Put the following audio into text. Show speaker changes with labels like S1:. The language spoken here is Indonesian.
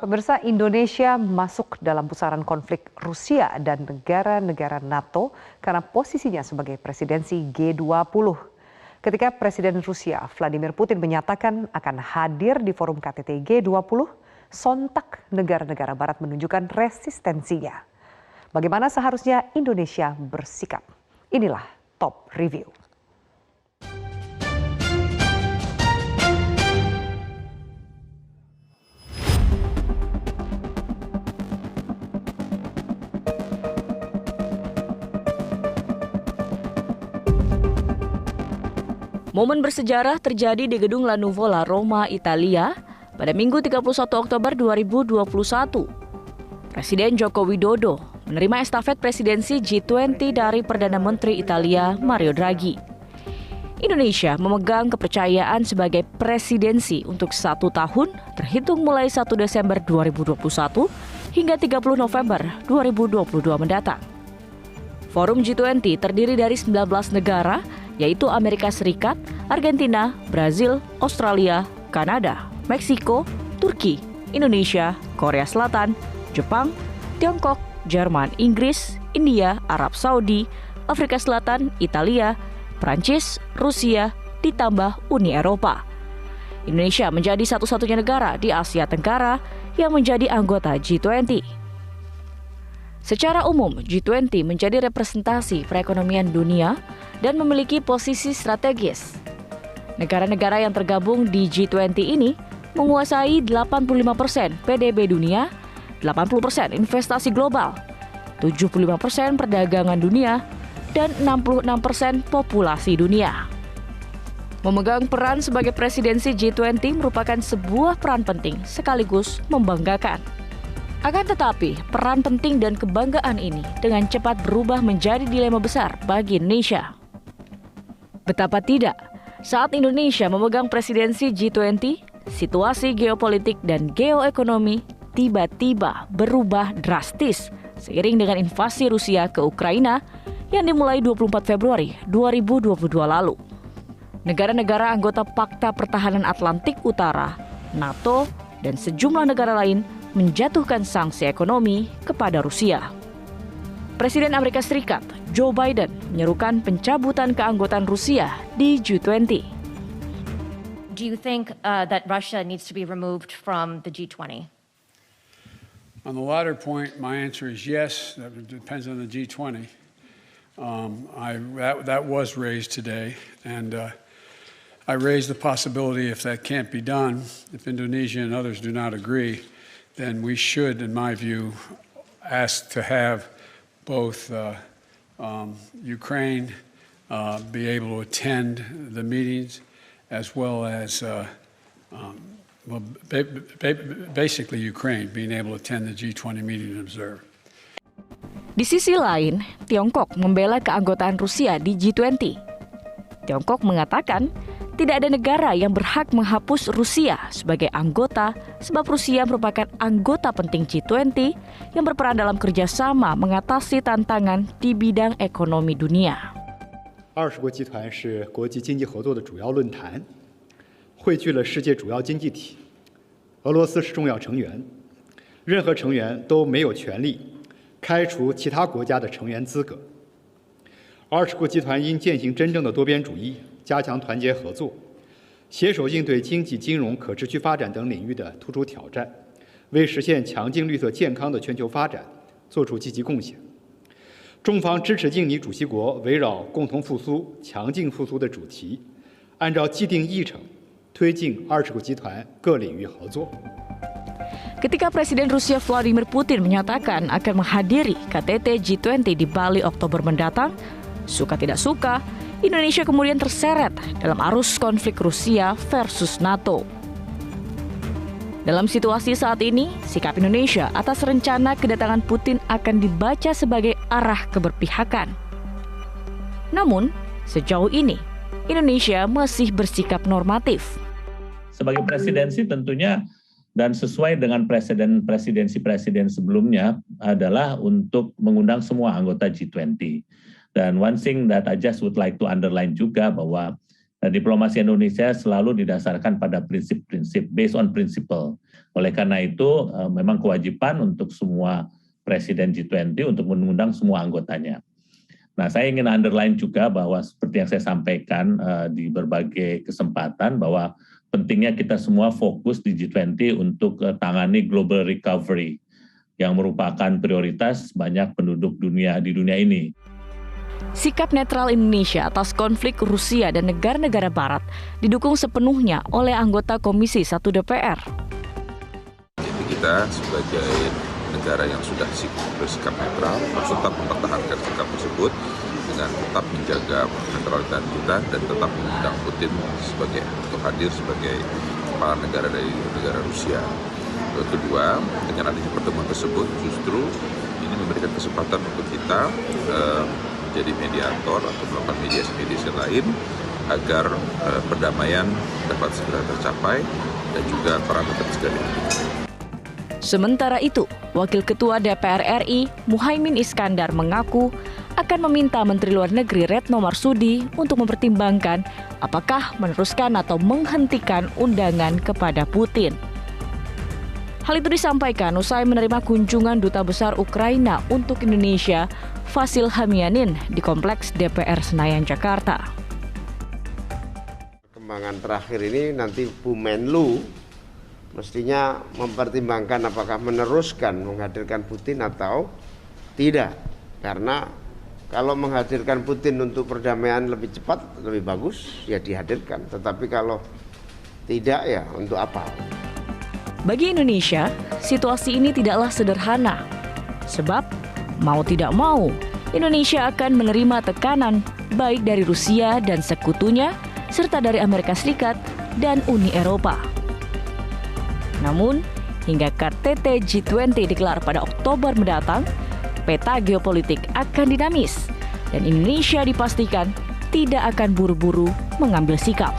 S1: Pemirsa, Indonesia masuk dalam pusaran konflik Rusia dan negara-negara NATO karena posisinya sebagai presidensi G20. Ketika Presiden Rusia Vladimir Putin menyatakan akan hadir di forum KTT G20, sontak negara-negara barat menunjukkan resistensinya. Bagaimana seharusnya Indonesia bersikap? Inilah Top Review.
S2: Momen bersejarah terjadi di Gedung La Nuvola, Roma, Italia pada Minggu 31 Oktober 2021. Presiden Joko Widodo menerima estafet presidensi G20 dari Perdana Menteri Italia Mario Draghi. Indonesia memegang kepercayaan sebagai presidensi untuk 1 tahun terhitung mulai 1 Desember 2021 hingga 30 November 2022 mendatang. Forum G20 terdiri dari 19 negara, yaitu Amerika Serikat, Argentina, Brazil, Australia, Kanada, Meksiko, Turki, Indonesia, Korea Selatan, Jepang, Tiongkok, Jerman, Inggris, India, Arab Saudi, Afrika Selatan, Italia, Prancis, Rusia, ditambah Uni Eropa. Indonesia menjadi satu-satunya negara di Asia Tenggara yang menjadi anggota G20. Secara umum, G20 menjadi representasi perekonomian dunia dan memiliki posisi strategis. Negara-negara yang tergabung di G20 ini menguasai 85% PDB dunia, 80% investasi global, 75% perdagangan dunia, dan 66% populasi dunia. Memegang peran sebagai presidensi G20 merupakan sebuah peran penting sekaligus membanggakan. Akan tetapi, peran penting dan kebanggaan ini dengan cepat berubah menjadi dilema besar bagi Indonesia. Betapa tidak, saat Indonesia memegang presidensi G20, situasi geopolitik dan geoekonomi tiba-tiba berubah drastis seiring dengan invasi Rusia ke Ukraina yang dimulai 24 Februari 2022 lalu. Negara-negara anggota Pakta Pertahanan Atlantik Utara, NATO, dan sejumlah negara lain menjatuhkan sanksi ekonomi kepada Rusia. Presiden Amerika Serikat, Joe Biden, menyerukan pencabutan keanggotaan Rusia di G20.
S3: Do you think that Russia needs to be removed from the G20?
S4: On the latter point, my answer is yes. That depends on the G20. That was raised today, and I raised the possibility if that can't be done, if Indonesia and others do not agree, then we should, in my view, ask to have both Ukraine be able to attend the meetings, as well as basically Ukraine being able to attend the G20 meeting and observe.
S2: Di sisi lain, Tiongkok membela keanggotaan Rusia di G20. Tiongkok mengatakan tidak ada negara yang berhak menghapus Rusia sebagai anggota sebab Rusia merupakan anggota penting G20 yang berperan dalam kerjasama mengatasi tantangan di bidang ekonomi dunia.
S5: 20国集团是国际经济合作的主要论坛，汇聚了世界主要经济体。俄罗斯是重要成员，任何成员都没有权利开除其他国家的成员资格。20国集团应践行真正的多边主义，加强团结合作，携手应对经济、金融、可持续发展等领域的突出挑战，为实现强劲、绿色、健康的全球发展做出积极贡献。中方支持印尼主席国围绕“共同复苏、强劲复苏”的主题，按照既定议程推进20国集团各领域合作。
S2: Ketika Presiden Rusia Vladimir Putin menyatakan akan menghadiri KTT G20 di Bali Oktober mendatang, suka tidak suka, Indonesia kemudian terseret dalam arus konflik Rusia versus NATO. Dalam situasi saat ini, sikap Indonesia atas rencana kedatangan Putin akan dibaca sebagai arah keberpihakan. Namun, sejauh ini, Indonesia masih bersikap normatif.
S6: Sebagai presidensi tentunya dan sesuai dengan presidensi-presiden sebelumnya adalah untuk mengundang semua anggota G20. Dan one thing that I just would like to underline juga bahwa Diplomasi Indonesia selalu didasarkan pada prinsip-prinsip, based on principle. Oleh karena itu, memang kewajiban untuk semua Presiden G20 untuk mengundang semua anggotanya. Nah, saya ingin underline juga bahwa seperti yang saya sampaikan di berbagai kesempatan, bahwa pentingnya kita semua fokus di G20 untuk tangani global recovery, yang merupakan prioritas banyak penduduk dunia di dunia ini.
S2: Sikap netral Indonesia atas konflik Rusia dan negara-negara Barat didukung sepenuhnya oleh anggota Komisi 1 DPR.
S7: Kita sebagai negara yang sudah bersikap netral harus tetap mempertahankan sikap tersebut dengan tetap menjaga netralitas kita dan tetap mengundang Putin untuk hadir sebagai kepala negara dari negara Rusia. Kedua, dengan adanya pertemuan tersebut justru ini memberikan kesempatan untuk kita jadi mediator atau melakukan mediasi-mediasi lain agar perdamaian dapat segera tercapai dan juga perang dapat segera dihentikan.
S2: Sementara itu, Wakil Ketua DPR RI Muhaimin Iskandar mengaku akan meminta Menteri Luar Negeri Retno Marsudi untuk mempertimbangkan apakah meneruskan atau menghentikan undangan kepada Putin. Hal itu disampaikan usai menerima kunjungan Duta Besar Ukraina untuk Indonesia, Vasil Hamianin, di Kompleks DPR Senayan, Jakarta.
S8: Perkembangan terakhir ini nanti Bu Menlu mestinya mempertimbangkan apakah meneruskan menghadirkan Putin atau tidak. Karena kalau menghadirkan Putin untuk perdamaian lebih cepat, lebih bagus, ya dihadirkan. Tetapi kalau tidak, ya untuk apa?
S2: Bagi Indonesia, situasi ini tidaklah sederhana. Sebab, mau tidak mau, Indonesia akan menerima tekanan baik dari Rusia dan sekutunya, serta dari Amerika Serikat dan Uni Eropa. Namun, hingga KTT G20 digelar pada Oktober mendatang, peta geopolitik akan dinamis dan Indonesia dipastikan tidak akan buru-buru mengambil sikap.